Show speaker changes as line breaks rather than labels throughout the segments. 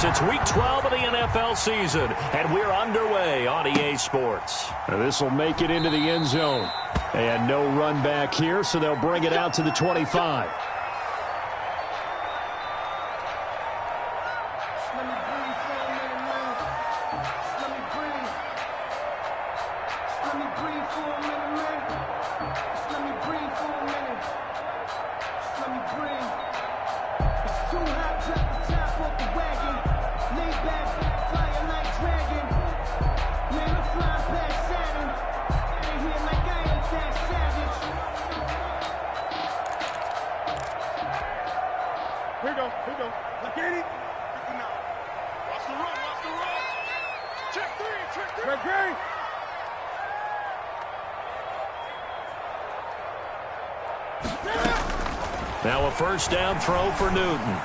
It's week 12 of the NFL season, and we're underway on EA Sports.
This will make it into the end zone. And no run back here, so they'll bring it out to the 25.
Here we go. Look at it. Watch the run. Check three. Great.
Now a first down throw for Newton.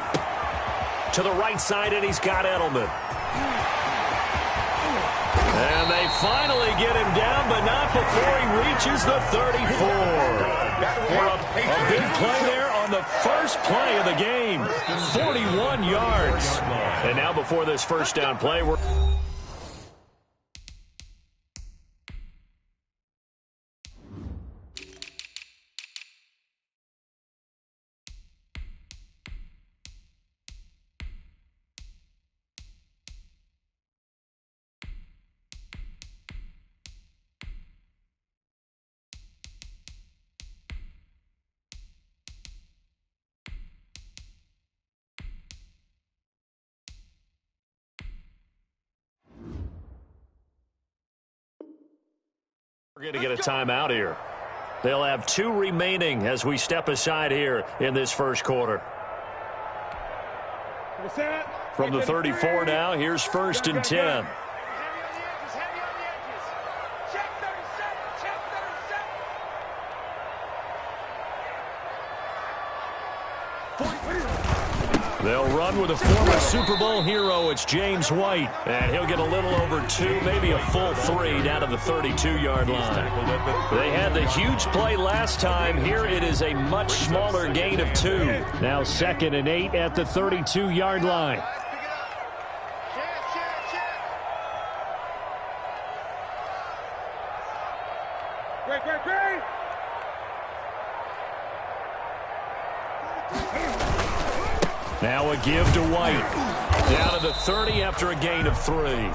To the right side, and he's got Edelman. And they finally get him down, but not before he reaches the 34. A big play there on the first play of the game. 41 yards. And now before this first down play, we're... We're going to get a timeout here. They'll have 2 remaining as we step aside here in this first quarter. From the 34 now, here's first and 10. They'll run with a former Super Bowl hero. It's James White. And he'll get a little over 2, maybe a full 3 down to the 32-yard line. They had the huge play last time. Here it is a much smaller gain of 2. Now 2nd and 8 at the 32-yard line.
Great.
Now a give to White. Down to the 30 after a gain of 3.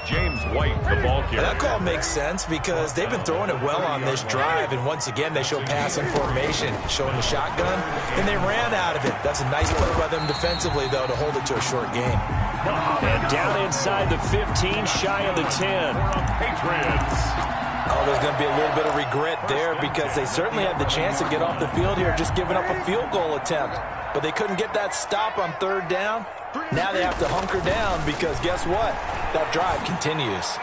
James White, the ball carrier.
That call makes sense because they've been throwing it well on this drive, and once again they show passing formation, showing the shotgun, and they ran out of it. That's a nice play by them defensively, though, to hold it to a short game.
And down inside the 15, shy of the 10.
Patriots.
Oh, there's going to be a little bit of regret there because they certainly had the chance to get off the field here, just giving up a field goal attempt. But they couldn't get that stop on 3rd down. Now they have to hunker down because guess what? That drive continues.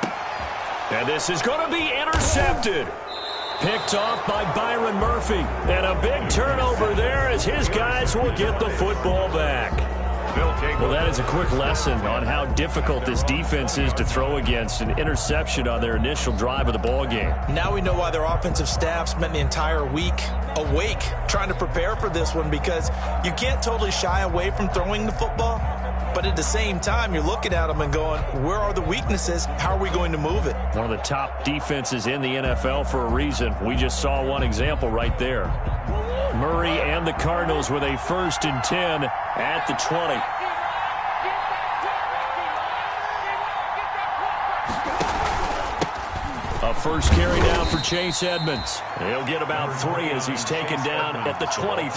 And this is going to be intercepted. Picked off by Byron Murphy. And a big turnover there as his guys will get the football back. Well, that is a quick lesson on how difficult this defense is to throw against. An interception on their initial drive of the ball game.
Now we know why their offensive staff spent the entire week awake trying to prepare for this one, because you can't totally shy away from throwing the football, but at the same time you're looking at them and going, where are the weaknesses? How are we going to move it?
One of the top defenses in the NFL for a reason. We just saw one example right there. Murray and the Cardinals with a 1st and 10 at the 20. A first carry down for Chase Edmonds. He'll get about 3 as he's taken down at the 23.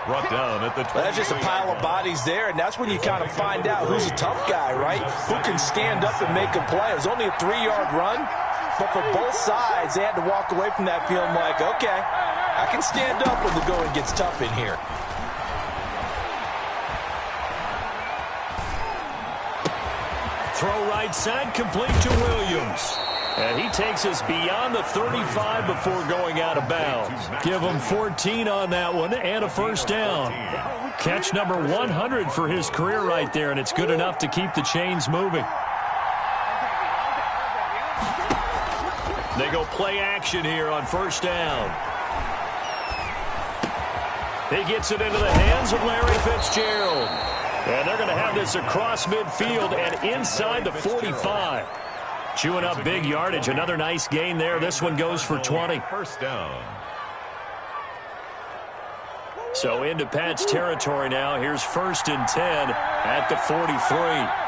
Brought down at the 20.
That's just a pile of bodies there, and that's when you kind of find out who's a tough guy, right? Who can stand up and make a play. It was only a 3-yard run, but for both sides, they had to walk away from that field like, okay, I can stand up when the going gets tough in here.
Throw right side, complete to Williams. And he takes us beyond the 35 before going out of bounds. Give him 14 on that one and a first down. Catch number 100 for his career right there, and it's good enough to keep the chains moving. They go play action here on first down. He gets it into the hands of Larry Fitzgerald.
And they're going to have this across midfield and inside the 45. Chewing up big yardage. Another nice gain there. This one goes for 20.
First down.
So into Pat's territory now. Here's 1st and 10 at the 43.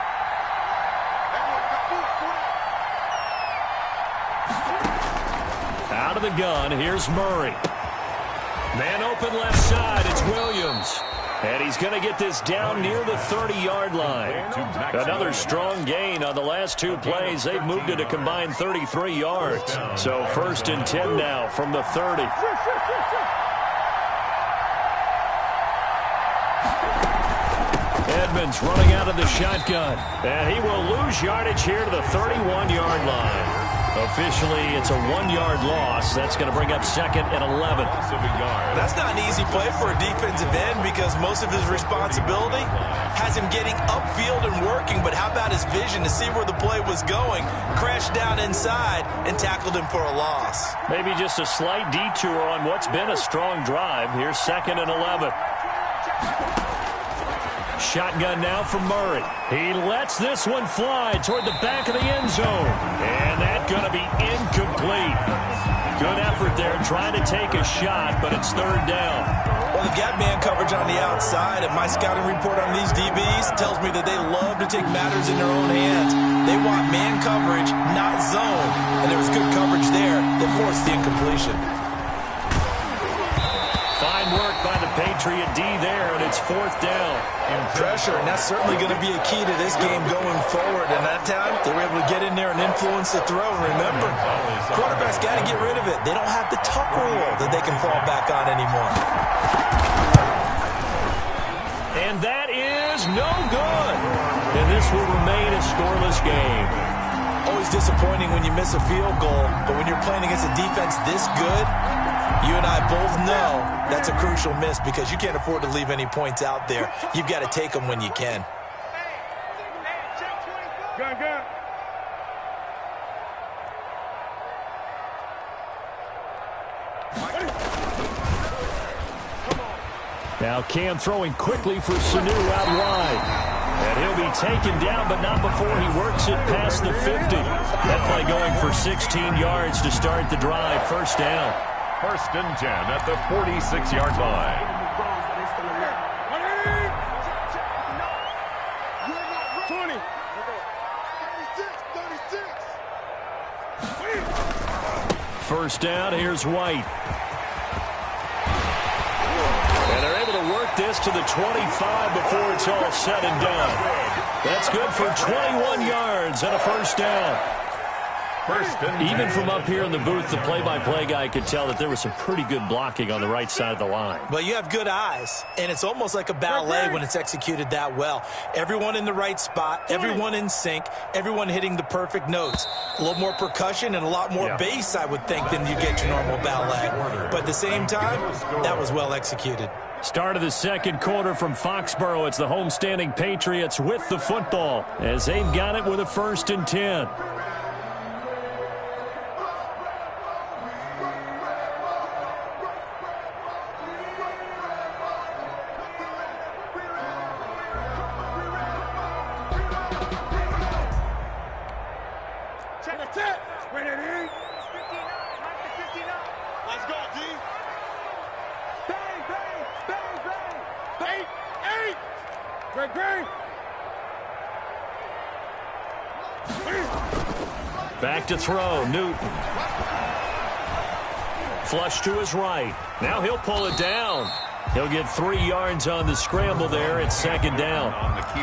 Out of the gun, here's Murray. Man open left side, it's Williams. And he's going to get this down near the 30-yard line. Another strong gain on the last 2 plays. They've moved it a combined 33 yards. So 1st and 10 now from the 30. Edmonds running out of the shotgun. And he will lose yardage here to the 31-yard line. Officially, it's a 1-yard loss. That's going to bring up 2nd and 11.
That's not an easy play for a defensive end because most of his responsibility has him getting upfield and working. But how about his vision to see where the play was going, crashed down inside, and tackled him for a loss?
Maybe just a slight detour on what's been a strong drive. Here's 2nd and 11. Shotgun now from Murray. He lets this one fly toward the back of the end zone. And that's going to be incomplete. Good effort there trying to take a shot, but it's 3rd down.
Well, they've got man coverage on the outside, and my scouting report on these DBs tells me that they love to take matters in their own hands. They want man coverage, not zone. And there was good coverage there that forced the incompletion.
Fine work by the Patriot D there, and it's 4th down.
Pressure, and that's certainly going to be a key to this game going forward. And that time, they were able to get in there and influence the throw. Remember, quarterbacks got to get rid of it. They don't have the tuck rule that they can fall back on anymore.
And that is no good. And this will remain a scoreless game.
Always disappointing when you miss a field goal, but when you're playing against a defense this good, you and I both know that's a crucial miss because you can't afford to leave any points out there. You've got to take them when you can.
Gun.
Now Cam throwing quickly for Sanu out wide. And he'll be taken down, but not before he works it past the 50. That play going for 16 yards to start the drive. 1st down.
1st and 10 at the 46-yard line.
20. 36.
1st down, here's White. And they're able to work this to the 25 before it's all said and done. That's good for 21 yards and a 1st down. Even from up here in the booth, the play-by-play guy could tell that there was some pretty good blocking on the right side of the line.
Well, you have good eyes, and it's almost like a ballet when it's executed that well. Everyone in the right spot, everyone in sync, everyone hitting the perfect notes. A little more percussion and a lot more bass, I would think, than you get your normal ballet. But at the same time, that was well executed.
Start of the 2nd quarter from Foxborough. It's the homestanding Patriots with the football as they've got it with a 1st and 10.
Let's go, D. Bang, bang, bang, bang. 8. Great.
Back to throw, Newton. Flush to his right. Now he'll pull it down. He'll get 3 yards on the scramble there. It's 2nd down.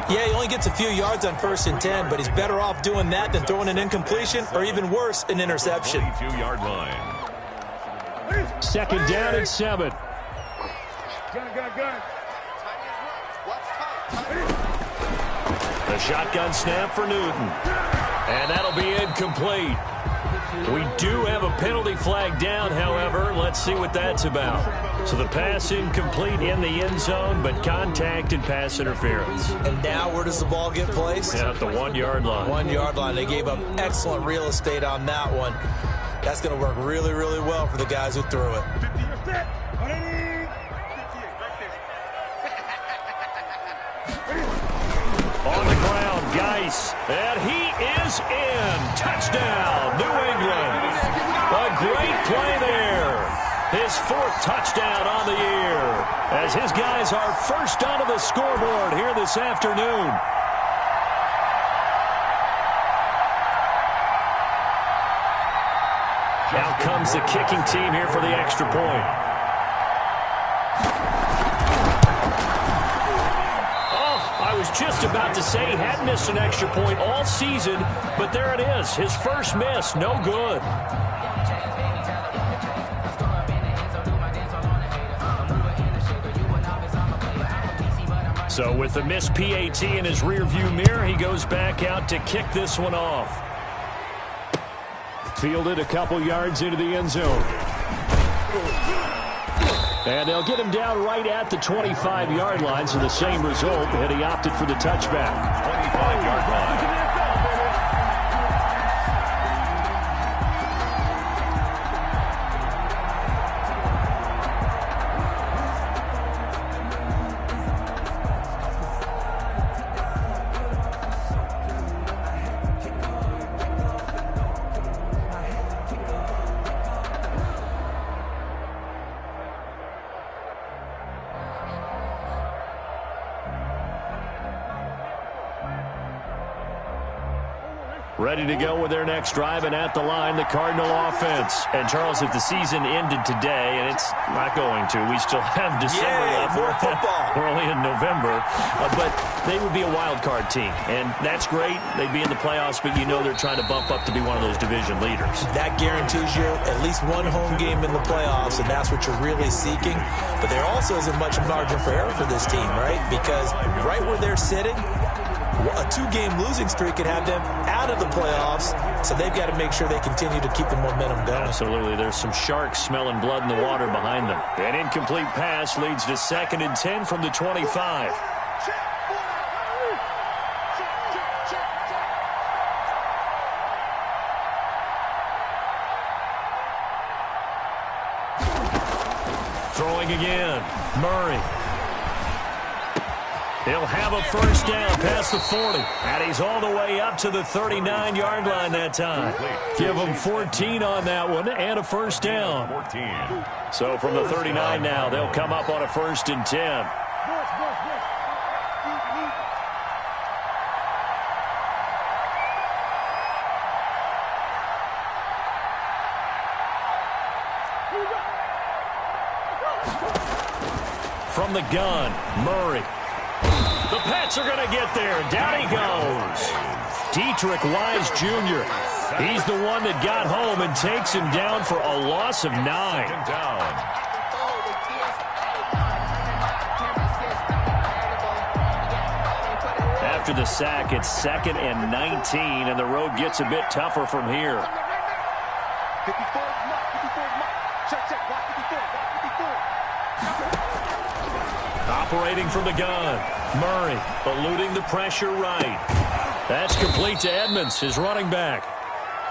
Yeah, he only gets a few yards on 1st and 10, but he's better off doing that than throwing an incompletion or even worse, an interception.
22-yard line.
2nd down and 7.
Gun.
The shotgun snap for Newton. And that'll be incomplete. We do have a penalty flag down, however. Let's see what that's about. So the pass incomplete in the end zone, but contact and pass interference.
And now where does the ball get placed?
At the 1-yard line.
1-yard line. They gave up excellent real estate on that one. That's going to work really, really well for the guys who threw it.
50 set.
space, and he is in. Touchdown, New England. A great play there. His 4th touchdown on the year, as his guys are first onto the scoreboard here this afternoon. Out comes the kicking team here for the extra point. I was just about to say he hadn't missed an extra point all season, but there it is. His first miss, no good. So with the missed PAT in his rearview mirror, he goes back out to kick this one off. Fielded a couple yards into the end zone. And they'll get him down right at the 25-yard line, so the same result, and he opted for the touchback.
25-yard line.
Ready to go with their next drive, and at the line, the Cardinal offense. And, Charles, if the season ended today, and it's not going to, we still have December left.
More football.
We're only in November. But they would be a wild card team, and that's great. They'd be in the playoffs, but you know they're trying to bump up to be one of those division leaders.
That guarantees you at least one home game in the playoffs, and that's what you're really seeking. But there also isn't much margin for error for this team, right? Because right where they're sitting, a 2-game losing streak could have them out of the playoffs, so they've got to make sure they continue to keep the momentum going.
Absolutely. There's some sharks smelling blood in the water behind them. An incomplete pass leads to 2nd and 10 from the 25. Throwing again. Murray. He'll have a first down past the 40. And he's all the way up to the 39-yard line that time. Give him 14 on that one and a first down.
14.
So from the 39 now, they'll come up on a 1st and 10. From the gun, Murray. The Pats are going to get there. Down he goes. Dietrich Wise Jr. He's the one that got home and takes him down for a loss of 9. After the sack, it's 2nd and 19, and the road gets a bit tougher from here.
54, check, block 54.
Operating from the gun. Murray eluding the pressure right. That's complete to Edmonds, his running back.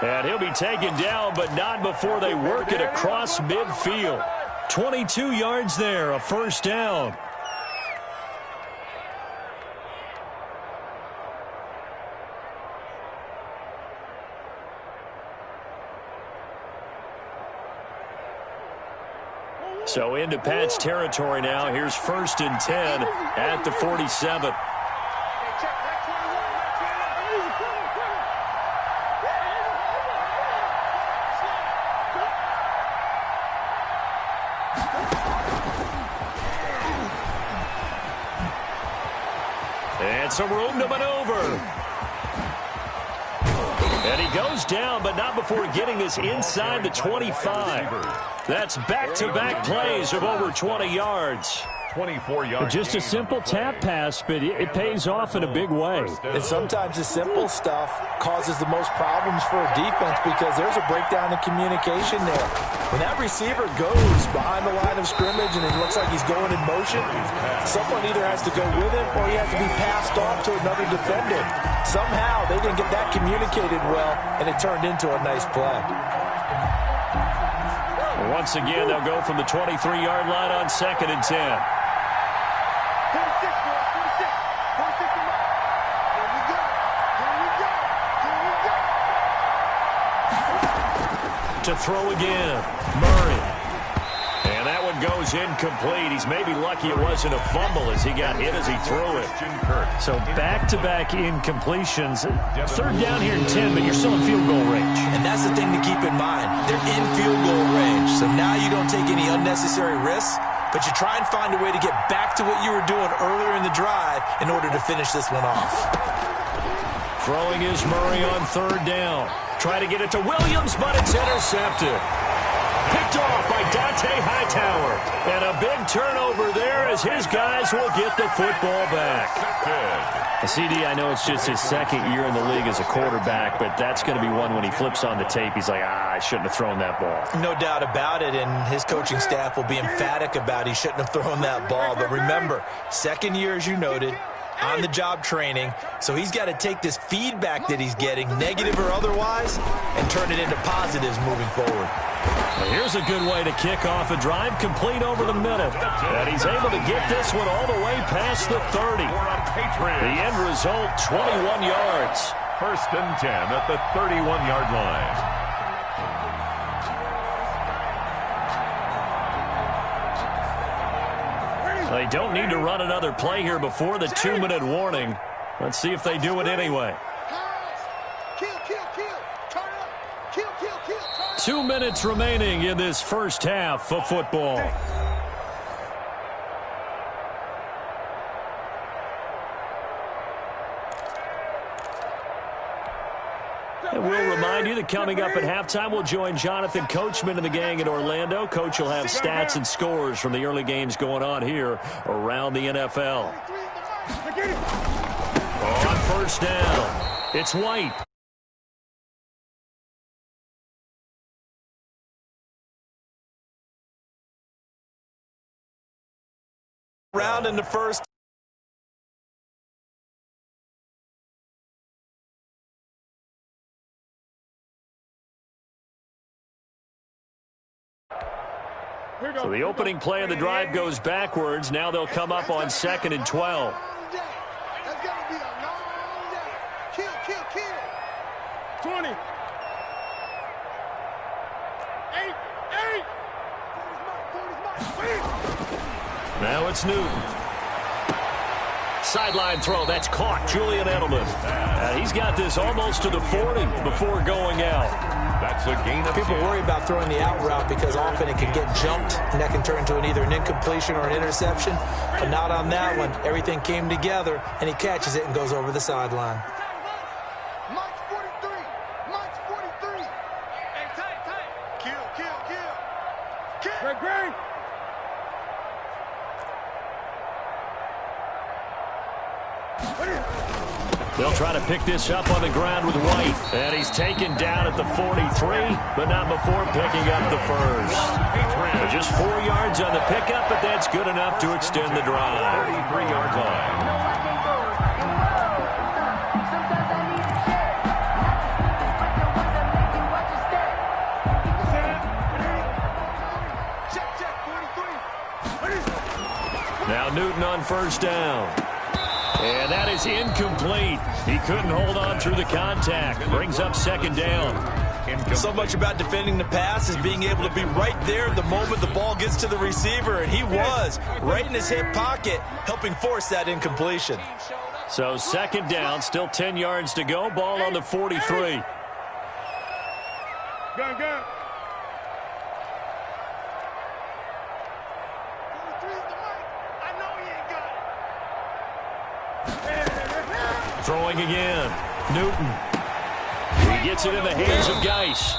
And he'll be taken down, but not before they work it across midfield. 22 yards there, a first down. So into Pat's territory now. Here's 1st and 10 at the 47. And some room to maneuver. And he goes down, but not before getting this inside the 25. That's back-to-back plays of over 20 yards.
24 yards.
Just a simple tap pass, but it pays off in a big way.
And sometimes the simple stuff causes the most problems for a defense because there's a breakdown in communication there. When that receiver goes behind the line of scrimmage and it looks like he's going in motion, someone either has to go with him or he has to be passed off to another defender. Somehow they didn't get that communicated well, and it turned into a nice play.
Once again, they'll go from the 23-yard line on 2nd and 10. to throw again. Murray. And that one goes incomplete. He's maybe lucky it wasn't a fumble as he got hit as he threw it.
So back-to-back incompletions. Third down here in 10, but you're still in field goal range.
And that's the thing to keep in mind. They're in field goal range. So now you don't take any unnecessary risks, but you try and find a way to get back to what you were doing earlier in the drive in order to finish this one off.
Throwing is Murray on third down. Try to get it to Williams, but it's intercepted. Picked off by Dante Hightower. And a big turnover there as his guys will get the football back.
CD, I know it's just his second year in the league as a quarterback, but that's going to be one when he flips on the tape. He's like, I shouldn't have thrown that ball.
No doubt about it, and his coaching staff will be emphatic about he shouldn't have thrown that ball. But remember, second year, as you noted, on-the-job training, so he's got to take this feedback that he's getting, negative or otherwise, and turn it into positives moving forward.
Well, here's a good way to kick off a drive, complete over the middle. And he's able to get this one all the way past the 30. The end result, 21 yards.
First and 10 at the 31-yard line.
They don't need to run another play here before the 2-minute warning. Let's see if they do it anyway. 2 minutes remaining in this first half of football. And we'll remind you that coming up at halftime, we'll join Jonathan Coachman and the gang in Orlando. Coach will have stats and scores from the early games going on here around the NFL. On first down, it's White.
Round in the first.
So the opening play of the drive goes backwards. Now they'll come up on 2nd and 12.
That's got to be a long day. Kill. 20. 8.
Now it's Newton. Sideline throw. That's caught. Julian Edelman. He's got this almost to the 40 before going out.
That's a gain of
People
2.
worry about throwing the out route because often it can get jumped, and that can turn into either an incompletion or an interception. But not on that one. Everything came together, and he catches it and goes over the sideline.
Mike's 43. Mike's 43. Hey, tight. Kill. Great.
They'll try to pick this up on the ground with White. And he's taken down at the 43, but not before picking up the first. So just 4 yards on the pickup, but that's good enough to extend the drive.
33-yard line.
Now Newton on first down. And that is incomplete. He couldn't hold on through the contact. Brings up 2nd down.
So much about defending the pass is being able to be right there the moment the ball gets to the receiver, and he was right in his hip pocket, helping force that incompletion.
So 2nd down, still 10 yards to go. Ball on the 43.
Gun.
Throwing again. Newton. He gets it in the hands of Geis.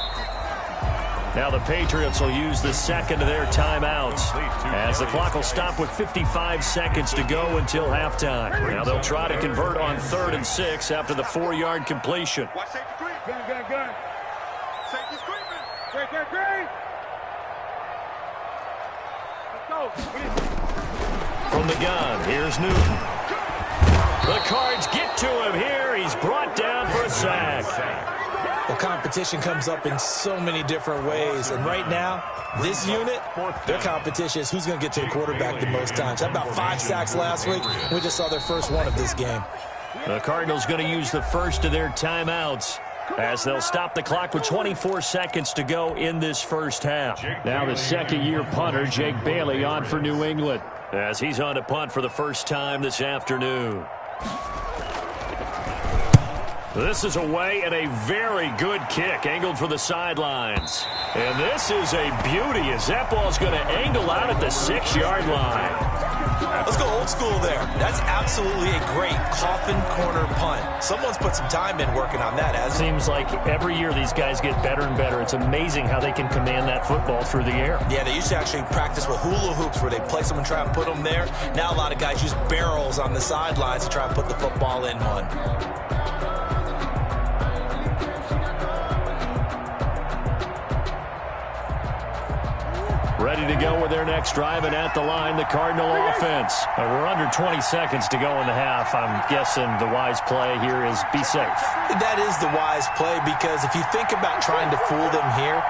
Now the Patriots will use the second of their timeouts as the clock will stop with 55 seconds to go until halftime. Now they'll try to convert on 3rd and 6 after the 4-yard completion.
Watch safety creep. Gun. Safety's creeping. Great. Let's go.
From the gun, here's Newton. The Cards get to him here. He's brought down for a sack.
Well, competition comes up in so many different ways. And right now, this unit, their competition is who's going to get to the quarterback the most times. Had about 5 sacks last week. We just saw their first one of this game.
The Cardinals going to use the first of their timeouts. as they'll stop the clock with 24 seconds to go in this first half. Now the second-year punter, Jake Bailey, on for New England, as he's on to punt for the first time this afternoon. This is away and a very good kick, angled for the sidelines. And this is a beauty as that ball's going to angle out at the 6-yard line.
Let's go old school there. That's absolutely a great coffin corner punt. Someone's put some time in working on that, hasn't it?
Seems like every year these guys get better and better. It's amazing how they can command that football through the air.
Yeah, they used to actually practice with hula hoops where they place them and try and put them there. Now a lot of guys use barrels on the sidelines to try and put the football in one.
Ready to go with their next drive, and at the line, the Cardinal offense. We're under 20 seconds to go in the half. I'm guessing the wise play here is be safe.
That is the wise play, because if you think about trying to fool them here,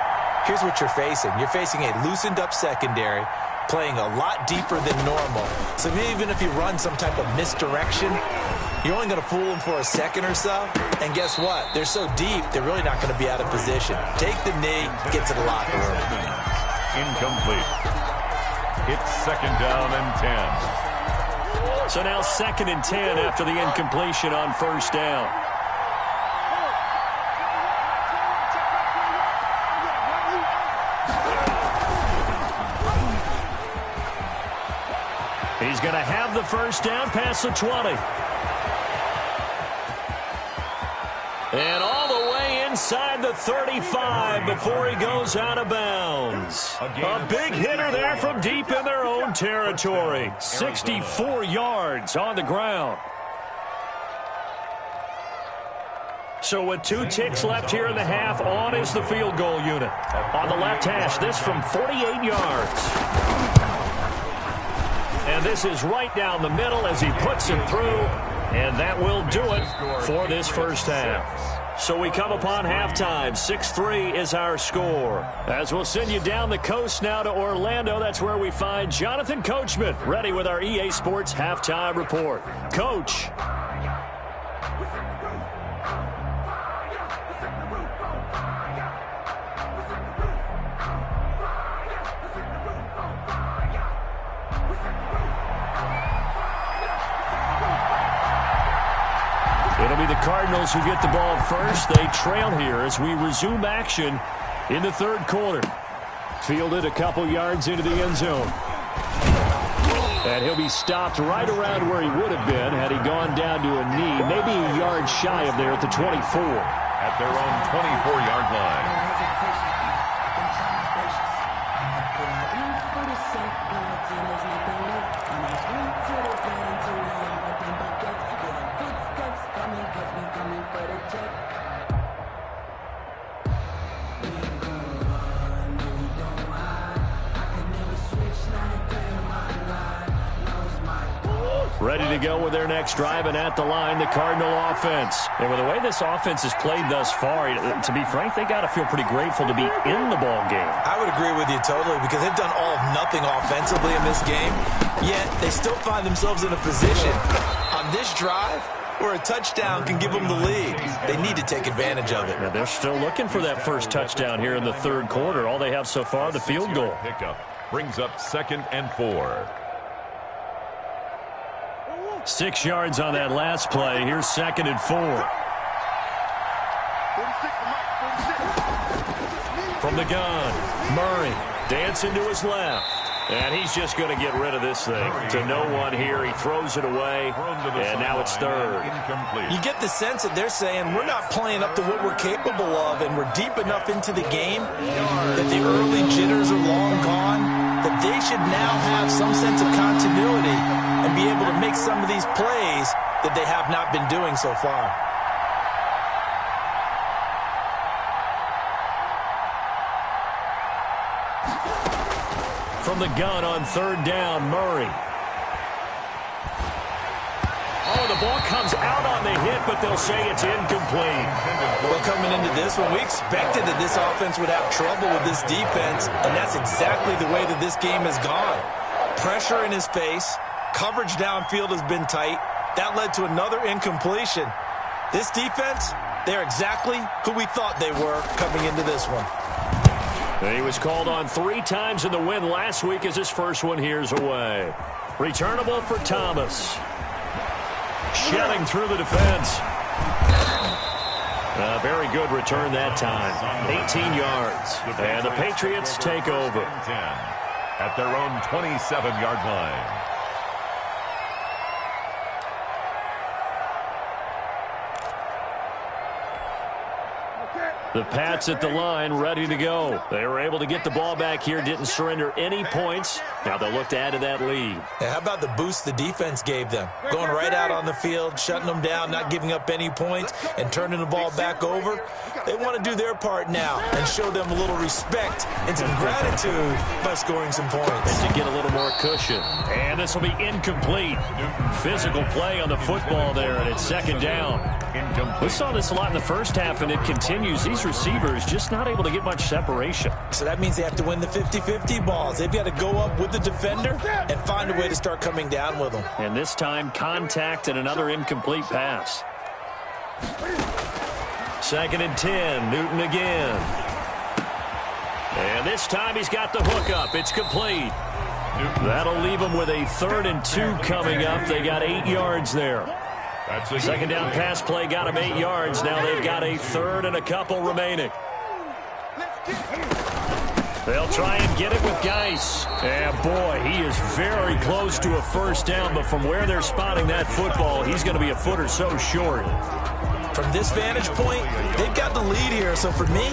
here's what you're facing. You're facing a loosened up secondary, playing a lot deeper than normal. So even if you run some type of misdirection, you're only going to fool them for a second or so. And guess what? They're so deep, they're really not going to be out of position. Take the knee, get to the locker room.
Incomplete. It's second down and 10.
So now second and 10 after the incompletion on first down. He's going to have the first down past the 20. And all the way inside the 35 before he goes out of bounds. A big hitter there from deep in their own territory. 64 yards on the ground. So with 2 ticks left here in the half, on is the field goal unit. On the left hash, this from 48 yards. And this is right down the middle as he puts it through. And that will do it for this first half. So we come upon halftime. 6-3 is our score. As we'll send you down the coast now to Orlando, that's where we find Jonathan Coachman, ready with our EA Sports halftime report. Coach. It'll be the Cardinals who get the ball first. They trail here as we resume action in the third quarter. Fielded a couple yards into the end zone. And he'll be stopped right around where he would have been had he gone down to a knee, maybe a yard shy of there at the 24.
At their own 24-yard line.
Ready to go with their next drive, and at the line, the Cardinal offense. And with the way this offense has played thus far, to be frank, they got to feel pretty grateful to be in the ball game.
I would agree with you totally, because they've done all of nothing offensively in this game, yet they still find themselves in a position on this drive where a touchdown can give them the lead. They need to take advantage of it.
Yeah, they're still looking for that first touchdown here in the third quarter. All they have so far, the field goal.
Pickup brings up 2nd and 4.
6 yards on that last play. Here's 2nd and 4. From the gun, Murray dancing to his left. And he's just going to get rid of this thing. To no one here. He throws it away. And now it's third.
You get the sense that they're saying we're not playing up to what we're capable of, and we're deep enough into the game that the early jitters are long gone, that they should now have some sense of continuity and be able to make some of these plays that they have not been doing so far.
From the gun on third down, Murray. Oh, the ball comes out on the hit, but they'll say it's incomplete.
Well, coming into this one, we expected that this offense would have trouble with this defense, and that's exactly the way that this game has gone. Pressure in his face. Coverage downfield has been tight. That led to another incompletion. This defense, they're exactly who we thought they were coming into this one.
He was called on 3 times in the win last week as his first one here's away. Returnable for Thomas. Shelling through the defense. A very good return that time. 18 yards. And the Patriots take over.
10 at their own 27-yard line.
The Pats at the line, ready to go. They were able to get the ball back here, didn't surrender any points. Now they'll look to add to that lead.
How about the boost the defense gave them? Going right out on the field, shutting them down, not giving up any points, and turning the ball back over. They want to do their part now and show them a little respect and some gratitude by scoring some points.
And to get a little more cushion. And this will be incomplete. Physical play on the football there, and it's second down. We saw this a lot in the first half, and it continues. These receivers just not able to get much separation.
So that means they have to win the 50-50 balls. They've got to go up with the defender and find a way to start coming down with them.
And this time, contact and another incomplete pass. 2nd and 10, Newton again. And this time he's got the hook up. It's complete. That'll leave them with a 3rd and 2 coming up. They got 8 yards there. Second down pass play got him 8 yards. Now they've got a 3rd and a couple remaining. They'll try and get it with Geis. And boy, he is very close to a first down, but from where they're spotting that football, he's going to be a foot or so short.
From this vantage point, they've got the lead here. So for me,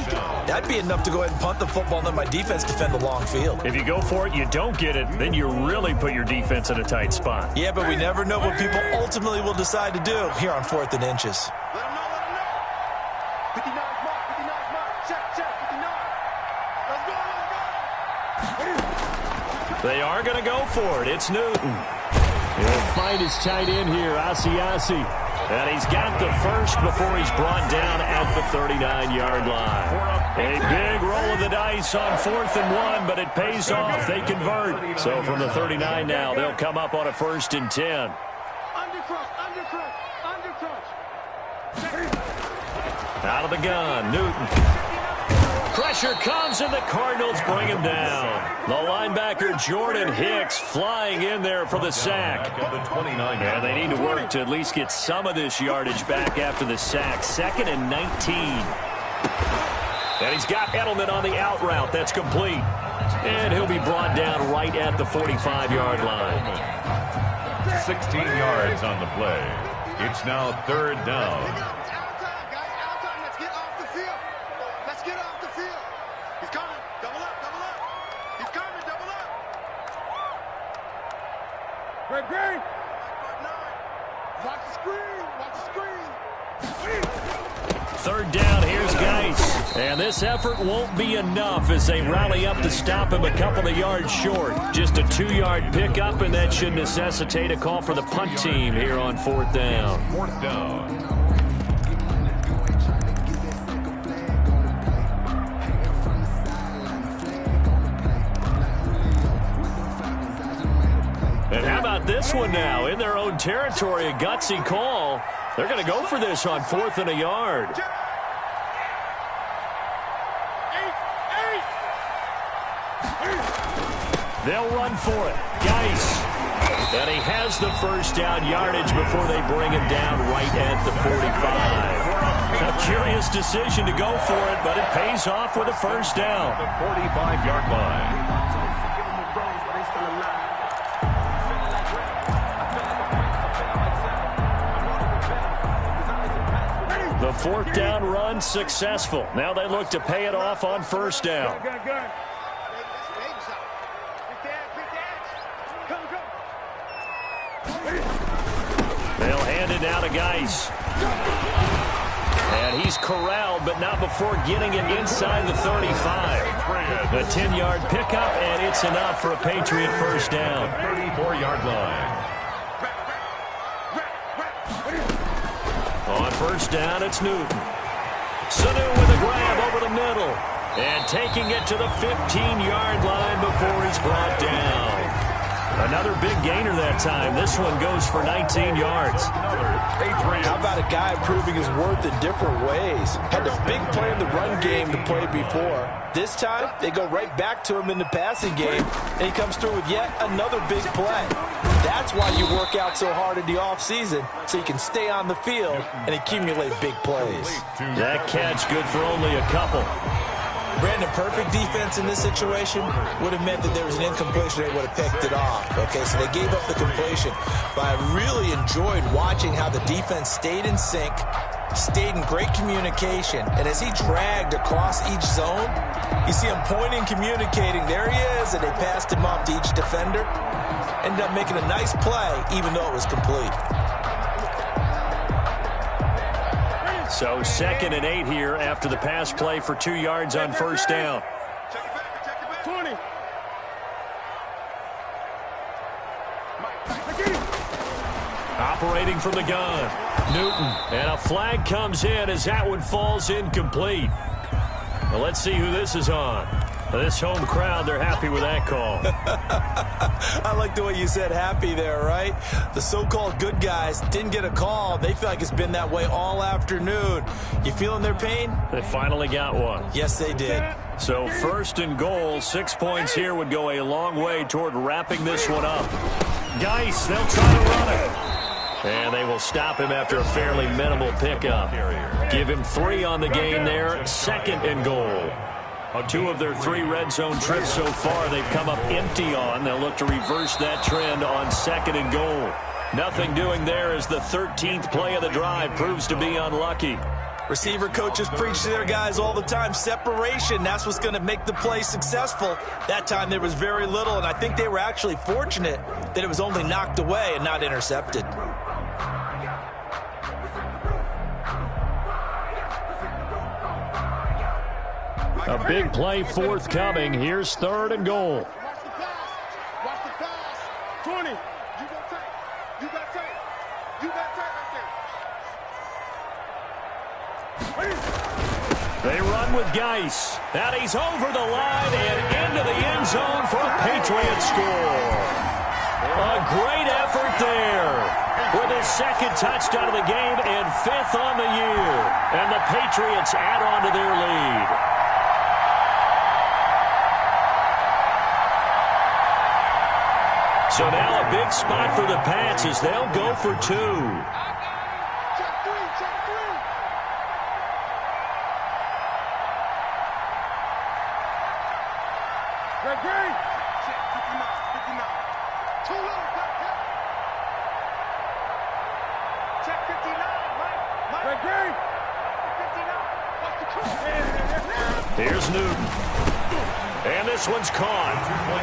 that'd be enough to go ahead and punt the football and let my defense defend the long field.
If you go for it, you don't get it, then you really put your defense in a tight spot.
Yeah, but we never know what people ultimately will decide to do here on 4th and inches.
Let him know, let him know. 59's mark, 59's mark. Check, 59. Let's go.
They are going to go for it. It's Newton. He'll find his tight end here, Asiasi. And he's got the first before he's brought down at the 39-yard line. A big roll of the dice on 4th and 1, but it pays off. They convert. So from the 39 now, they'll come up on a 1st and 10. Out of the gun, Newton. Pressure comes, and the Cardinals bring him down. The linebacker, Jordan Hicks, flying in there for the sack. And they need to work to at least get some of this yardage back after the sack. 2nd and 19. And he's got Edelman on the out route. That's complete. And he'll be brought down right at the 45-yard line.
16 yards on the play. It's now 3rd down.
Great. Watch the screen. Watch the screen.
3rd down, here's Geis. And this effort won't be enough as they rally up to stop him a couple of yards short. Just a 2-yard pickup, and that should necessitate a call for the punt team here on 4th down.
4th down.
And how about this one now? In their own territory, a gutsy call. They're going to go for this on 4th and a yard. They'll run for it. Geis. And he has the first down yardage before they bring him down right at the 45. A curious decision to go for it, but it pays off with a first down.
The 45-yard line.
The 4th down run successful. Now they look to pay it off on 1st down. They'll hand it now to Geis. And he's corralled, but not before getting it inside the 35. A 10-yard pickup, and it's enough for a Patriot first down.
34-yard line.
On 1st down, it's Newton. Sanu with a grab over the middle. And taking it to the 15-yard line before he's brought down. Another big gainer that time. This one goes for 19 yards.
How about a guy proving his worth in different ways? Had a big play in the run game to play before. This time, they go right back to him in the passing game, and he comes through with yet another big play. That's why you work out so hard in the offseason, so you can stay on the field and accumulate big plays.
That catch good for only a couple.
Brandon, perfect defense in this situation would have meant that there was an incompletion. They would have picked it off. Okay, so they gave up the completion. But I really enjoyed watching how the defense stayed in sync, stayed in great communication. And as he dragged across each zone, you see him pointing, communicating. There he is, and they passed him off to each defender. Ended up making a nice play, even though it was complete.
So 2nd and 8 here after the pass play for 2 yards on first down.
20.
Operating from the gun, Newton. And a flag comes in as that one falls incomplete. Well, let's see who this is on. This home crowd, they're happy with that call.
I like the way you said happy there, right? The so-called good guys didn't get a call. They feel like it's been that way all afternoon. You feeling their pain?
They finally got one.
Yes, they did.
So 1st and goal, 6 points here would go a long way toward wrapping this one up. Geis, they'll try to run it. And they will stop him after a fairly minimal pickup. Give him 3 on the gain there, 2nd and goal. 2 of their 3 red zone trips so far they've come up empty on. They'll look to reverse that trend on 2nd and goal. Nothing doing there as the 13th play of the drive proves to be unlucky.
Receiver coaches preach to their guys all the time. Separation, that's what's going to make the play successful. That time there was very little, and I think they were actually fortunate that it was only knocked away and not intercepted.
A big play forthcoming. Here's 3rd and goal.
Watch the pass. Watch the pass. 20. You got tight. You got tight. You got tight right there.
They run with Geis. And he's over the line and into the end zone for a Patriot score. A great effort there with his 2nd touchdown of the game and 5th on the year. And the Patriots add on to their lead. So now a big spot for the Pats as they'll go for 2.
Check 3. Check 3. Great game. Check 59. 59. Too low. Check 59. Mike. Great game. 59. Watch the cross.
Here's Newton. And this one's caught.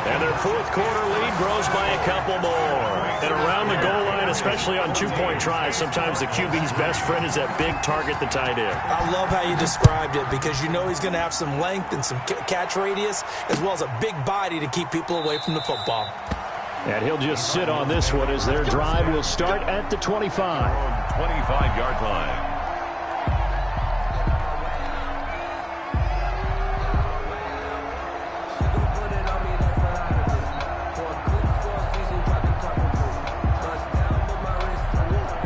And their 4th quarter lead grows by a couple more. And around the goal line, especially on 2-point tries, sometimes the QB's best friend is that big target, the tight end.
I love how you described it because you know he's going to have some length and some catch radius as well as a big body to keep people away from the football.
And he'll just sit on this one as their drive will start at the 25.
25-yard line.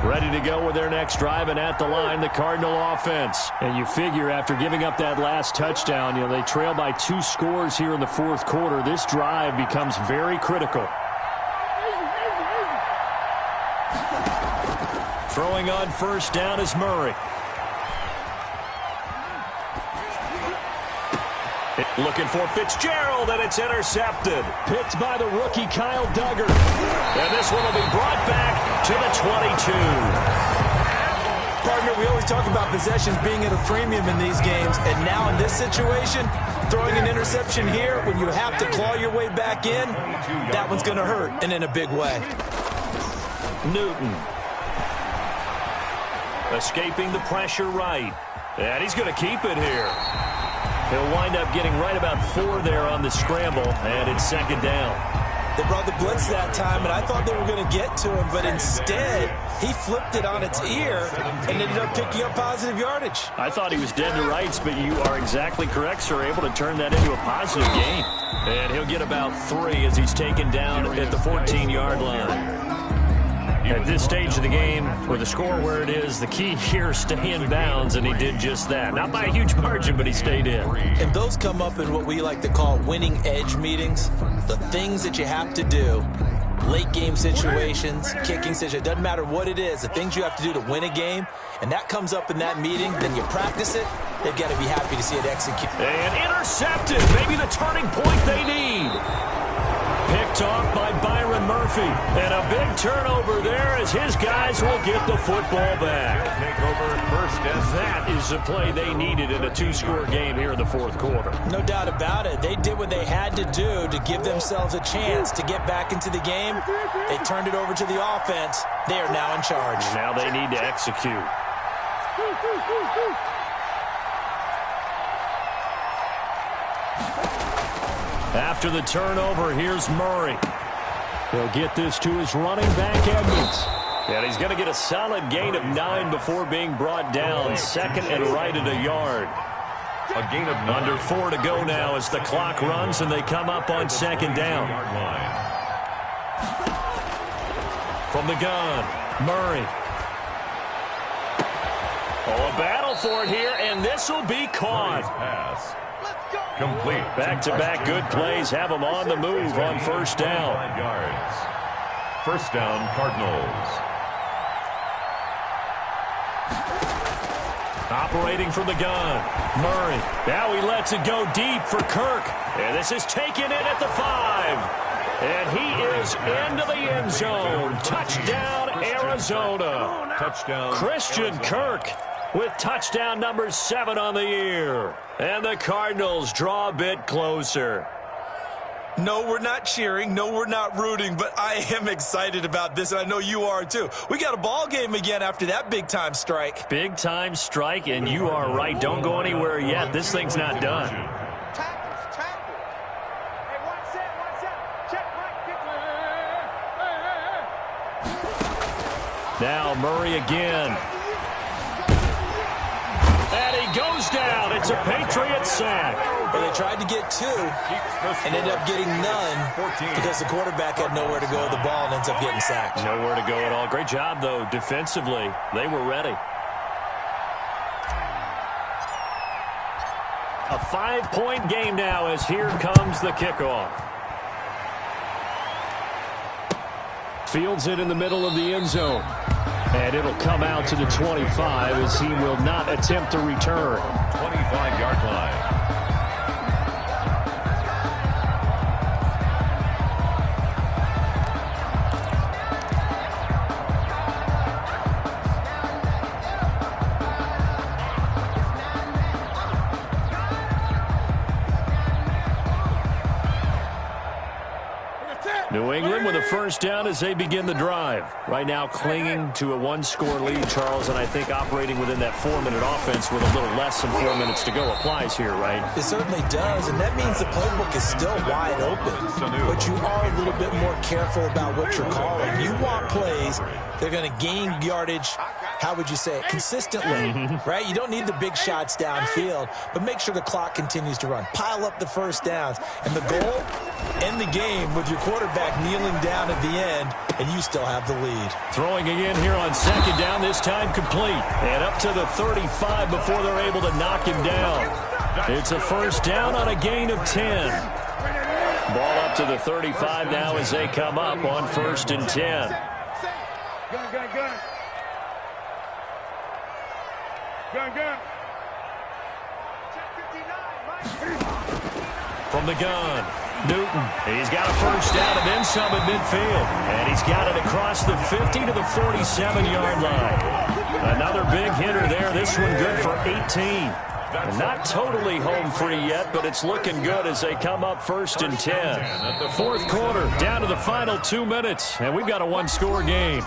Ready to go with their next drive, and at the line, the Cardinal offense. And you figure after giving up that last touchdown, they trail by 2 scores here in the 4th quarter. This drive becomes very critical. Throwing on first down is Murray. Looking for Fitzgerald, and it's intercepted. Picked by the rookie Kyle Duggar. And this one will be brought back to the 22.
Partner, we always talk about possessions being at a premium in these games, and now in this situation, throwing an interception here when you have to claw your way back in, that one's going to hurt, and in a big way.
Newton. Escaping the pressure right. And he's going to keep it here. He'll wind up getting right about 4 there on the scramble, and it's 2nd down.
They brought the blitz that time, and I thought they were going to get to him, but instead, he flipped it on its ear and ended up picking up positive yardage.
I thought he was dead to rights, but you are exactly correct, sir. Able to turn that into a positive gain. And he'll get about 3 as he's taken down at the 14-yard line. At this stage of the game, with the score where it is, the key here, stay in bounds, and he did just that. Not by a huge margin, but he stayed in.
And those come up in what we like to call winning edge meetings. The things that you have to do, late game situations, kicking situations, doesn't matter what it is, the things you have to do to win a game, and that comes up in that meeting, then you practice it, they've got to be happy to see it execute.
And intercepted, maybe the turning point they need. Picked off by Byron Murphy. And a big turnover there as his guys will get the football back. That is the play they needed in a 2-score game here in the fourth quarter.
No doubt about it. They did what they had to do to give themselves a chance to get back into the game. They turned it over to the offense. They are now in charge.
Now they need to execute. After the turnover, here's Murray. He'll get this to his running back, Edmonds. And he's going to get a solid gain of 9 before being brought down. Second and right at a yard.
A gain of 9.
Under 4 to go now as the clock runs and they come up on second down. From the gun, Murray. Oh, a battle for it here, and this will be caught.
Pass. Complete.
Back-to-back good plays have them on the move on first down.
5 yards. First down, Cardinals.
Operating from the gun, Murray. Now he lets it go deep for Kirk. And this is taken in at the 5. And he is into the end zone. Touchdown, Arizona.
Touchdown,
Christian Kirk with touchdown number 7 on the year. And the Cardinals draw a bit closer.
No, we're not cheering. No, we're not rooting, but I am excited about this, and I know you are too. We got a ball game again after that big-time strike.
Big-time strike, and you are right. Don't go anywhere yet. This thing's not done. Now Murray again. And he goes down. It's a Patriot sack.
Well, they tried to get 2 and ended up getting none because the quarterback had nowhere to go with the ball and ends up getting sacked.
Nowhere to go at all. Great job, though, defensively. They were ready. A 5-point game now as here comes the kickoff. Fields it in the middle of the end zone. And it'll come out to the 25 as he will not attempt to return.
25-yard line.
New England with a first down as they begin the drive. Right now clinging to a 1-score lead, Charles, and I think operating within that 4-minute offense with a little less than 4 minutes to go applies here, right?
It certainly does, and that means the playbook is still wide open. But you are a little bit more careful about what you're calling. You want plays that are going to gain yardage, how would you say it, consistently, right? You don't need the big shots downfield, but make sure the clock continues to run. Pile up the first downs. And the goal, end the game with your quarterback kneeling down at the end, and you still have the lead.
Throwing again here on second down, this time complete. And up to the 35 before they're able to knock him down. It's a first down on a gain of 10. Ball up to the 35 now as they come up on 1st and 10. From the gun, Newton. He's got a first down and then some at midfield. And he's got it across the 50 to the 47-yard line. Another big hitter there. This one good for 18. And not totally home free yet, but it's looking good as they come up 1st and 10. Fourth quarter, down to the final 2 minutes. And we've got a 1-score game.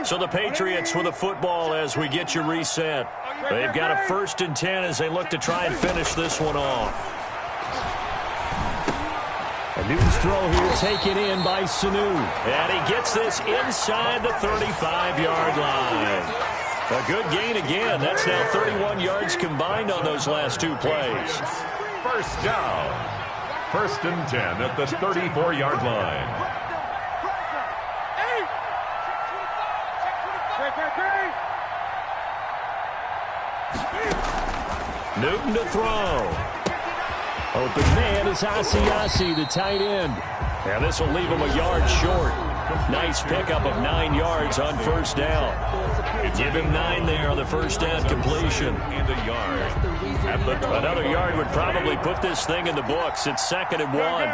So the Patriots with a football as we get you reset. They've got a 1st and 10 as they look to try and finish this one off.
A Newton's throw here taken in by Sanu.
And he gets this inside the 35-yard line. A good gain again. That's now 31 yards combined on those last 2 plays.
First down. 1st and 10 at the 34-yard line.
Newton to throw.
Open man is Asiasi, the tight end.
And this will leave him a yard short. Nice pickup of 9 yards on 1st down. Give him 9 there on the 1st down completion.
And a yard.
Another yard would probably put this thing in the books. It's 2nd and 1.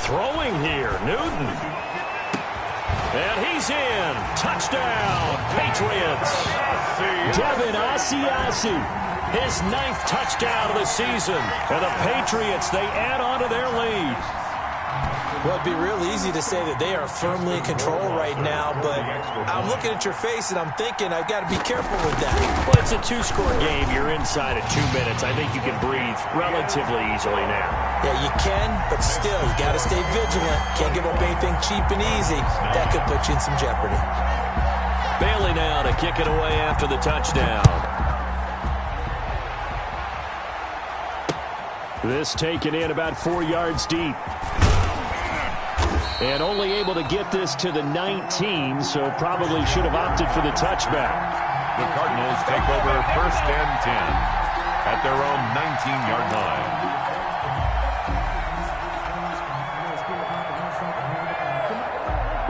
Throwing here, Newton. And he's in. Touchdown, Patriots.
Devin Asiasi.
His 9th touchdown of the season. And the Patriots, they add on to their lead.
Well, it'd be real easy to say that they are firmly in control right now, but I'm looking at your face and I'm thinking I've got to be careful with that.
Well, it's a 2-score game. You're inside of 2 minutes. I think you can breathe relatively easily now.
Yeah, you can, but still, you got to stay vigilant. Can't give up anything cheap and easy. That could put you in some jeopardy.
Bailey now to kick it away after the touchdown.
This taken in about 4 yards deep. And only able to get this to the 19, so probably should have opted for the touchback.
The Cardinals take over 1st and 10 at their own 19-yard line.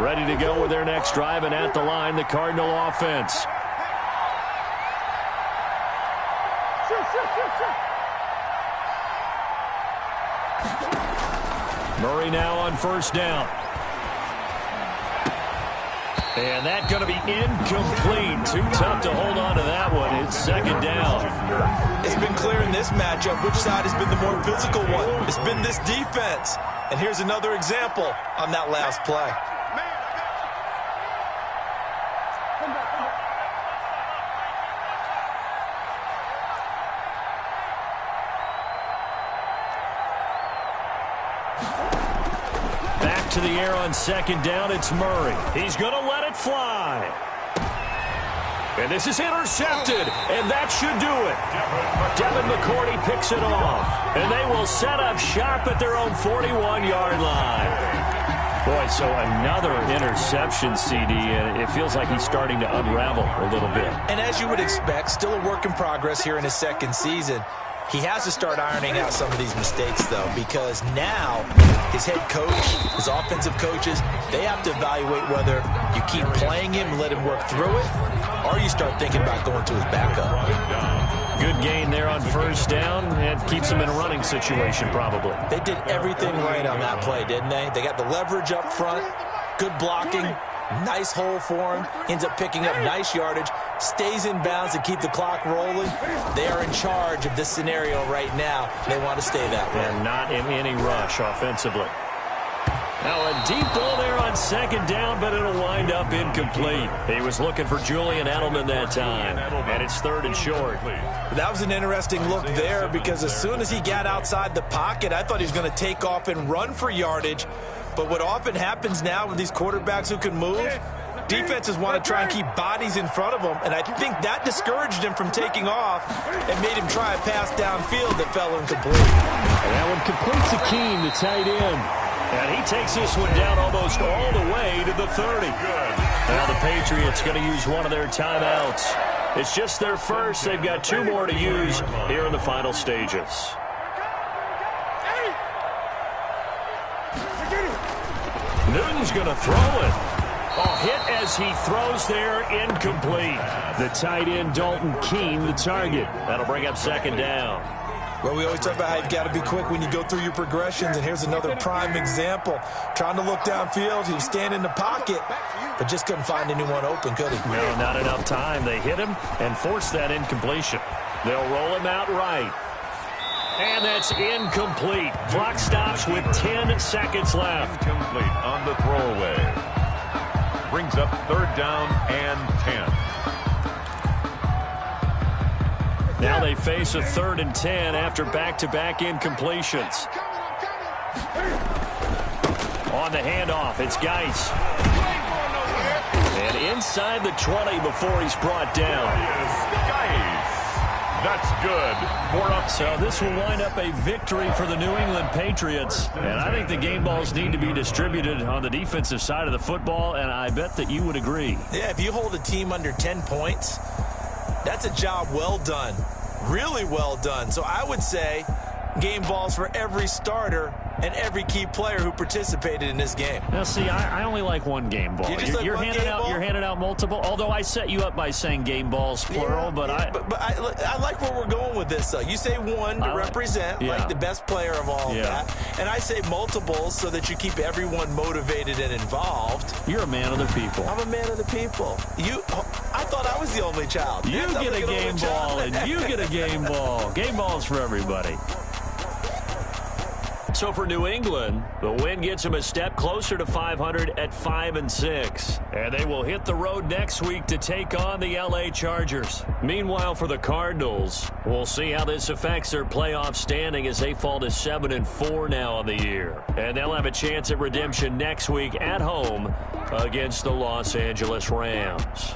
Ready to go with their next drive, and at the line, the Cardinal offense. Murray now on 1st down. And that's going to be incomplete. Too tough to hold on to that one. It's 2nd down.
It's been clear in this matchup which side has been the more physical one. It's been this defense. And here's another example on that last play.
To the air on 2nd down, it's Murray. He's going to let it fly. And this is intercepted, and that should do it. Devin McCourty picks it off, and they will set up shop at their own 41-yard line. Boy, so another interception, CD, and it feels like he's starting to unravel a little bit.
And as you would expect, still a work in progress here in his 2nd season. He has to start ironing out some of these mistakes, though, because now his head coach, his offensive coaches, they have to evaluate whether you keep playing him and let him work through it, or you start thinking about going to his backup.
Good gain there on 1st down, and keeps him in a running situation probably.
They did everything right on that play, didn't they? They got the leverage up front, good blocking, nice hole for him, ends up picking up nice yardage, stays in bounds to keep the clock rolling. They are in charge of this scenario right now. They want to stay that way.
And not in any rush offensively. Now a deep ball there on 2nd down, but it'll wind up incomplete. He was looking for Julian Edelman that time, and it's 3rd and short.
That was an interesting look there because as soon as he got outside the pocket, I thought he was going to take off and run for yardage. But what often happens now with these quarterbacks who can move, defenses want to try and keep bodies in front of them, and I think that discouraged him from taking off and made him try a pass downfield that fell incomplete.
And that one complete to Keene, the tight end.
And he takes this one down almost all the way to the 30. Now the Patriots going to use one of their timeouts. It's just their first. They've got 2 more to use here in the final stages. Newton's going to throw it. Hit as he throws there, incomplete.
The tight end, Dalton Keene, the target.
That'll bring up 2nd down.
Well, we always talk about how you've got to be quick when you go through your progressions, and here's another prime example. Trying to look downfield, he was standing in the pocket, but just couldn't find anyone open, could he?
No, not enough time. They hit him and forced that incompletion. They'll roll him out right. And that's incomplete. Clock stops with 10 seconds left.
Incomplete on the throwaway. Brings up 3rd down and 10.
Now they face a 3rd and 10 after back-to-back incompletions. On the handoff, it's Geis. And inside the 20 before he's brought down.
Geis. That's good.
So this will wind up a victory for the New England Patriots. And I think the game balls need to be distributed on the defensive side of the football, and I bet that you would agree.
Yeah, if you hold a team under 10 points, that's a job well done. Really well done. So I would say game balls for every starter and every key player who participated in this game.
Now, see, I only like one game ball. You're handing out multiple, although I set you up by saying game balls, plural. But
I like where we're going with this, though. You say one to represent, like the best player of all of that. And I say multiples so that you keep everyone motivated and involved.
You're a man of the people.
I'm a man of the people. I thought I was the only child.
You get a game ball, and you get a game ball. Game balls for everybody. So for New England, the win gets them a step closer to 500 at 5-6. And they will hit the road next week to take on the LA Chargers. Meanwhile, for the Cardinals, we'll see how this affects their playoff standing as they fall to 7-4 now on the year. And they'll have a chance at redemption next week at home against the Los Angeles Rams.